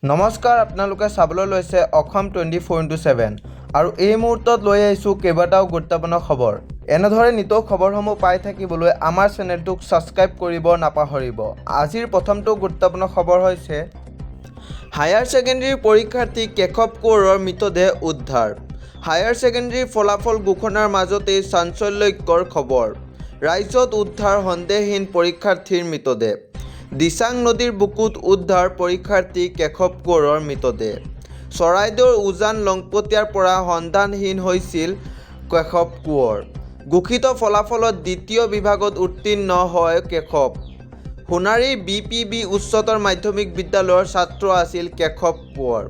নমস্কাৰ, আপোনালোকে চাবলৈ লৈছে অসম 24x7 আৰু এই মুহূৰ্তত লৈ আহিছোঁ কেইবাটাও গুৰুত্বপূৰ্ণ খবৰ। এনেদৰে নিতৌ খবৰসমূহ পাই থাকিবলৈ আমাৰ চেনেলটোক ছাবস্ক্ৰাইব কৰিব নাপাহৰিব। আজিৰ প্ৰথমটো গুৰুত্বপূৰ্ণ খবৰ হৈছে হায়াৰ ছেকেণ্ডেৰী পৰীক্ষাৰ্থী কেশৱ কোঁৱৰৰ মৃতদেহ উদ্ধাৰ। হায়াৰ ছেকেণ্ডেৰীৰ ফলাফল ঘোষণাৰ মাজতেই চাঞ্চল্যকৰ খবৰ। ৰাজ্যত উদ্ধাৰ সন্দেহহীন পৰীক্ষাৰ্থীৰ মৃতদেহ। দিচাং নদীৰ বুকুত উদ্ধাৰ পৰীক্ষাৰ্থী কেশৱ কোঁৱৰৰ মৃতদেহ। চৰাইদেউৰ উজান লংপটীয়াৰ পৰা সন্ধানহীন হৈছিল কেশৱ কোঁৱৰ। ঘোষিত ফলাফলত দ্বিতীয় বিভাগত উত্তীৰ্ণ হয় কেশৱ। সোণাৰীৰ BPB উচ্চতৰ মাধ্যমিক বিদ্যালয়ৰ ছাত্ৰ আছিল কেশৱ কোঁৱৰ।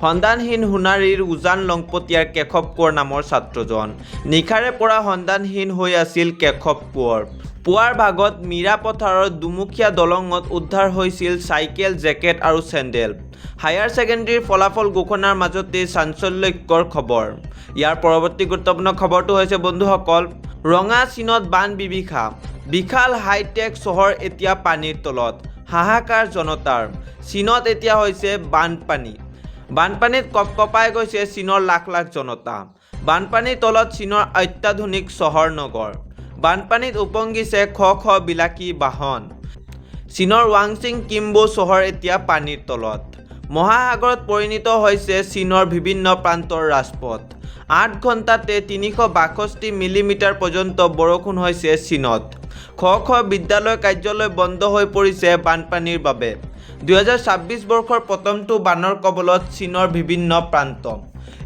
সন্ধানহীন সোণাৰীৰ উজান লংপটীয়াৰ কেশৱ কোঁৱৰ নামৰ ছাত্ৰজন। নিশাৰে পৰা সন্ধানহীন হৈ আছিল কেশৱ কোঁৱৰ। পুৱাৰ ভাগত মীৰাপথাৰৰ দুমুখীয়া দলঙত উদ্ধাৰ হৈছিল চাইকেল, জেকেট আৰু চেণ্ডেল। হায়াৰ ছেকেণ্ডেৰীৰ ফলাফল ঘোষণাৰ মাজতেই চাঞ্চল্যকৰ খবৰ। ইয়াৰ পৰৱৰ্তী গুৰুত্বপূৰ্ণ খবৰটো হৈছে বন্ধুসকল, ৰঙা চীনত বান বিভীষিকা। বিশাল হাইটেক চহৰ এতিয়া পানীৰ তলত। হাহাকাৰ জনতাৰ। চীনত এতিয়া হৈছে বানপানী। বানপানীত কঁপকঁপাই গৈছে চীনৰ লাখ লাখ জনতা। বানপানীৰ তলত চীনৰ অত্যাধুনিক চহৰ নগৰ। বানপানীত উপঙিছে শ শ বিলাসী বাহন। চীনৰ ৱাংচিং কিম্বু চহৰ এতিয়া পানীৰ তলত। মহাসাগৰত পৰিণত হৈছে চীনৰ বিভিন্ন প্ৰান্তৰ ৰাজপথ। 8 ঘণ্টাতে 362 মিলিমিটাৰ পৰ্যন্ত বৰষুণ হৈছে চীনত। শ শ বিদ্যালয় কাৰ্যালয় বন্ধ হৈ পৰিছে বানপানীৰ বাবে। 2026 বৰ্ষৰ প্ৰথমটো বানৰ কবলত চীনৰ বিভিন্ন প্ৰান্ত।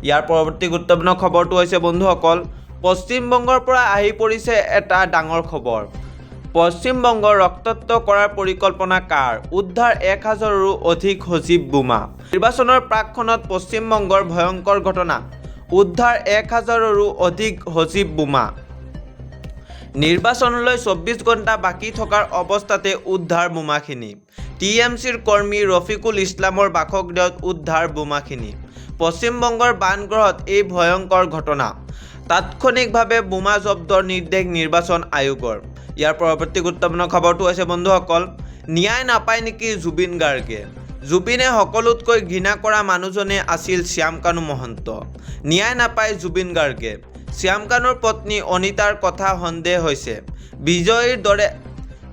ইয়াৰ পৰৱৰ্তী গুৰুত্বপূৰ্ণ খবৰটো হৈছে বন্ধুসকল, পশ্চিমবংগৰ পৰা আহি পৰিছে এটা ডাঙৰ খবৰ। পশ্চিমবংগৰ ৰক্তাক্ত কৰাৰ পৰিকল্পনা কাৰ? উদ্ধাৰ 1000ৰো অধিক সজীৱ বোমা। নিৰ্বাচনৰ প্ৰাকক্ষণত পশ্চিমবংগৰ ভয়ংকৰ ঘটনা। উদ্ধাৰ 1000ৰো অধিক সজীৱ বোমা। নিৰ্বাচনলৈ 24 ঘণ্টা বাকী থকাৰ অৱস্থাতে উদ্ধাৰ বোমাখিনি। TMCৰ কৰ্মী ৰফিকুল ইছলামৰ বাসগৃহত উদ্ধাৰ বোমাখিনি। পশ্চিমবংগৰ বানগ্ৰহত এই ভয়ংকৰ ঘটনা। তাৎক্ষণিকভাৱে বোমা জব্দৰ নিৰ্দেশ নিৰ্বাচন আয়োগৰ। ইয়াৰ পৰৱৰ্তী গুৰুত্বপূৰ্ণ খবৰটো হৈছে বন্ধুসকল, ন্যায় নাপায় নেকি জুবিন গাৰ্গে? জুবিনে সকলোতকৈ ঘৃণা কৰা মানুহজনে আছিল শ্যামকানু মহন্ত। ন্যায় নাপায় জুবিন গাৰ্গে। শ্যামকানুৰ পত্নী অনিতাৰ কথা সন্দেহ হৈছে।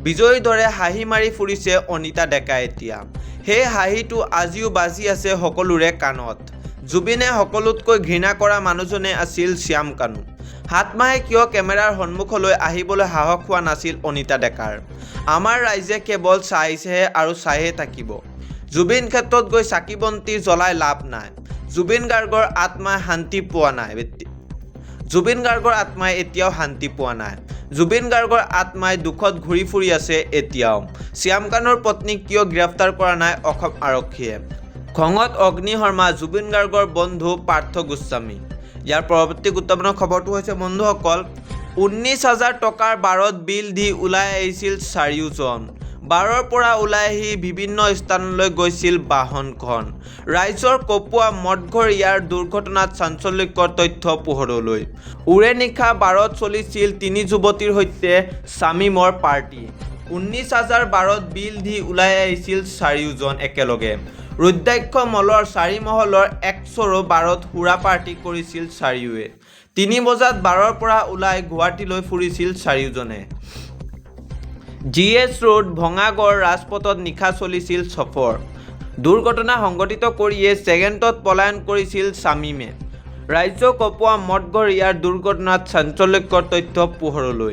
বিজয়ীৰ দৰে হাঁহি মাৰি ফুৰিছে অনিতা ডেকা এতিয়া। সেই হাঁহিটো আজিও বাজি আছে সকলোৰে কাণত। জুবিনে সকলোতকৈ ঘৃণা কৰা মানুহজনে আছিল শ্যামকানু। 7 মাহে কিয় কেমেৰাৰ সন্মুখলৈ আহিবলৈ সাহস হোৱা নাছিল অনিতা ডেকাৰ? আমাৰ ৰাইজে কেৱল চাইছেহে আৰু চাইহে থাকিব। জুবিন ক্ষেত্ৰত গৈ চাকি বন্তি জ্বলাই লাভ নাই। জুবিন গাৰ্গৰ আত্মাই শান্তি পোৱা নাই। জুবিন গাৰ্গৰ আত্মাই এতিয়াও শান্তি পোৱা নাই। জুবিন গাৰ্গৰ আত্মাই দুখত ঘূৰি ফুৰি আছে এতিয়াও। শ্যামকানুৰ পত্নীক কিয় গ্ৰেপ্তাৰ কৰা নাই অসম আৰক্ষীয়ে? খঙত অগ্নি শৰ্মা, জুবিন গাৰ্গৰ বন্ধু পাৰ্থ গোস্বামী। ইয়াৰ পৰৱৰ্তী গুৰুত্বপূৰ্ণ খবৰটো হৈছে বন্ধুসকল, 19,000 টকাৰ বাৰত বিল দি ওলাই আহিছিল চাৰিওজন। বাৰৰ পৰা ওলাই আহি বিভিন্ন স্থানলৈ গৈছিল বাহনখন। ৰাইজৰ কঁপোৱা মদঘৰ ইয়াৰ দুৰ্ঘটনাত চাঞ্চল্যকৰ তথ্য পোহৰলৈ। উৰে নিশা বাৰত চলিছিল 3 যুৱতীৰ সৈতে শ্বামিমৰ পাৰ্টি। 19,000 বাৰত বিল দি ওলাই আহিছিল চাৰিওজন একেলগে। ৰুদ্ৰাক্ষ মলৰ 4 মহলৰ 100 বাৰত সুৰা পাৰ্টি কৰিছিল চাৰিওৱে। 3 বজাত বাৰৰ পৰা ওলাই গুৱাহাটীলৈ ফুৰিছিল চাৰিওজনে। GH ৰোড, ভঙাগড় ৰাজপথত নিশা চলিছিল সফৰ। দুৰ্ঘটনা সংঘটিত কৰিয়ে ছেকেণ্ডত পলায়ন কৰিছিল শ্বামিমে। ৰাজ্য কঁপোৱা মদঘৰ ইয়াৰ দুৰ্ঘটনাত চাঞ্চল্যকৰ তথ্য পোহৰলৈ।